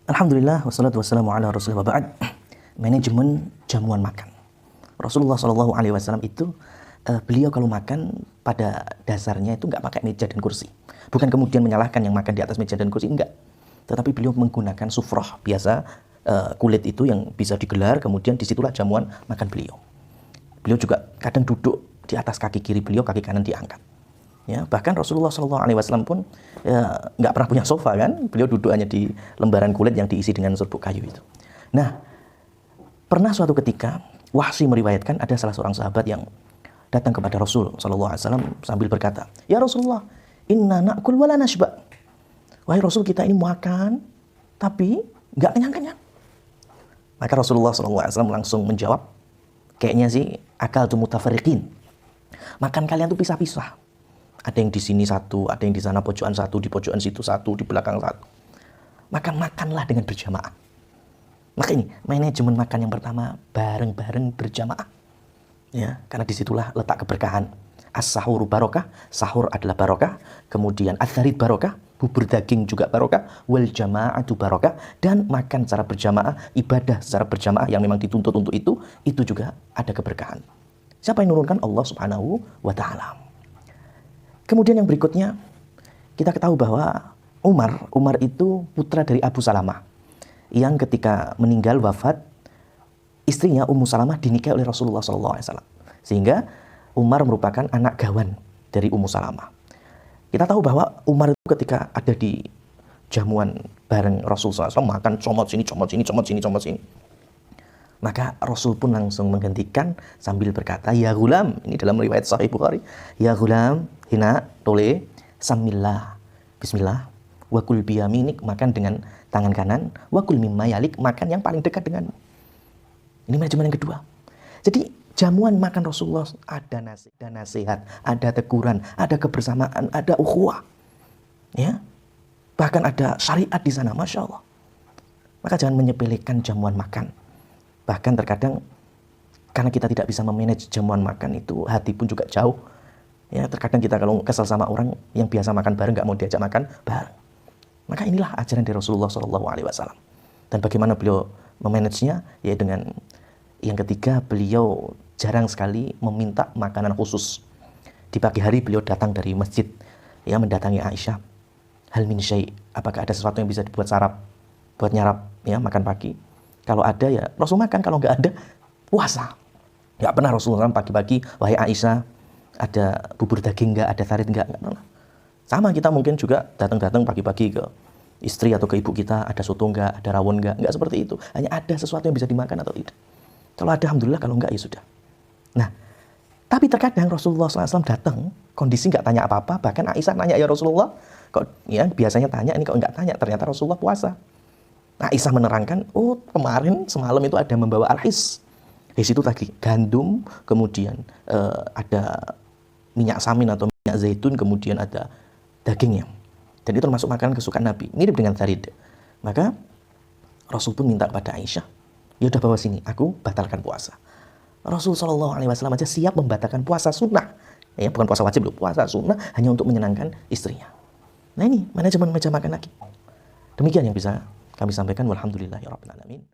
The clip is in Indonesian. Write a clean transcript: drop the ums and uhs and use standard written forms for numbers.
Alhamdulillah, wassalatu wassalamu ala rasulillah wa ba'd. Manajemen jamuan makan. Rasulullah SAW itu, beliau kalau makan pada dasarnya itu nggak pakai meja dan kursi. Bukan kemudian menyalahkan yang makan di atas meja dan kursi, enggak. Tetapi beliau menggunakan sufrah, biasa kulit itu yang bisa digelar, kemudian disitulah jamuan makan beliau. Beliau juga kadang duduk di atas kaki kiri beliau, kaki kanan diangkat. Ya, bahkan Rasulullah SAW pun nggak pernah punya sofa kan, beliau duduk hanya di lembaran kulit yang diisi dengan serbuk kayu itu. Nah, pernah suatu ketika Wahsy meriwayatkan ada salah seorang sahabat yang datang kepada Rasul SAW sambil berkata, "Ya Rasulullah, inna na'kul wala nashba." Wahai Rasul, kita ini makan tapi nggak kenyang-kenyang. Maka Rasulullah SAW langsung menjawab, kayaknya sih akal tu mutafariqin. Makan kalian tuh pisah-pisah. Ada yang di sini satu, ada yang di sana pojokan satu, di pojokan situ satu, di belakang satu. Makanlah dengan berjamaah. Maka ini manajemen makan yang pertama, bareng-bareng berjamaah. Ya, karena disitulah letak keberkahan. As-sahur barokah, sahur adalah barokah. Kemudian as-sarid barokah, bubur daging juga barokah. Wal jama'atu barokah, dan makan secara berjamaah, ibadah secara berjamaah yang memang dituntut untuk itu juga ada keberkahan. Siapa yang menurunkan? Allah Subhanahu wa Ta'ala. Kemudian yang berikutnya, kita ketahui bahwa Umar itu putra dari Abu Salamah, yang ketika meninggal wafat, istrinya Ummu Salamah dinikahi oleh Rasulullah SAW. Sehingga Umar merupakan anak gawan dari Ummu Salamah. Kita tahu bahwa Umar itu ketika ada di jamuan bareng Rasulullah SAW, makan comot sini, comot sini, comot sini, comot sini. Maka Rasul pun langsung menghentikan sambil berkata, "Ya gulam," ini dalam riwayat Sahih Bukhari, "Ya gulam, hina, tole, samillah, bismillah, wakul biyaminik," makan dengan tangan kanan, wakul mimma yalik, makan yang paling dekat denganmu. Ini manajemen yang kedua. Jadi jamuan makan Rasulullah ada nasihat, ada teguran, ada kebersamaan, ada ukhuwah. Ya. Bahkan ada syariat di sana, Masya Allah. Maka jangan menyepelekan jamuan makan. Bahkan terkadang karena kita tidak bisa memanage jamuan makan itu, hati pun juga jauh. Ya, terkadang kita kalau kesal sama orang yang biasa makan bareng, nggak mau diajak makan bareng. Maka inilah ajaran dari Rasulullah SAW. Dan bagaimana beliau memanagenya? Ya dengan yang ketiga, beliau jarang sekali meminta makanan khusus. Di pagi hari beliau datang dari masjid, ya mendatangi Aisyah. Hal min syai', apakah ada sesuatu yang bisa dibuat sarap, buat nyarap, ya makan pagi? Kalau ada ya Rasul makan, kalau nggak ada puasa. Nggak pernah Rasulullah pagi-pagi, "Wahai Aisyah, ada bubur daging nggak, ada sarit nggak pernah. Sama kita mungkin juga datang pagi-pagi ke istri atau ke ibu kita, ada soto nggak, ada rawon nggak seperti itu. Hanya ada sesuatu yang bisa dimakan atau tidak. Kalau ada alhamdulillah, kalau nggak ya sudah. Nah, tapi terkadang Rasulullah SAW datang, kondisi nggak tanya apa-apa, bahkan Aisyah nanya, "Ya Rasulullah," kok ya biasanya tanya, ini kok nggak tanya, ternyata Rasulullah puasa. Nah, Aisyah menerangkan, "Oh, kemarin semalam itu ada membawa al-his." Di situ tadi gandum, kemudian ada minyak samin atau minyak zaitun, kemudian ada dagingnya. Dan itu termasuk makanan kesukaan Nabi, mirip dengan sarid. Maka Rasul pun minta kepada Aisyah, "Ya udah bawa sini, aku batalkan puasa." Rasul SAW aja siap membatalkan puasa sunnah. Ya, bukan puasa wajib, puasa sunnah hanya untuk menyenangkan istrinya. Nah ini manajemen meja makan lagi. Demikian yang bisa kami sampaikan. Walhamdulillahirabbil alamin.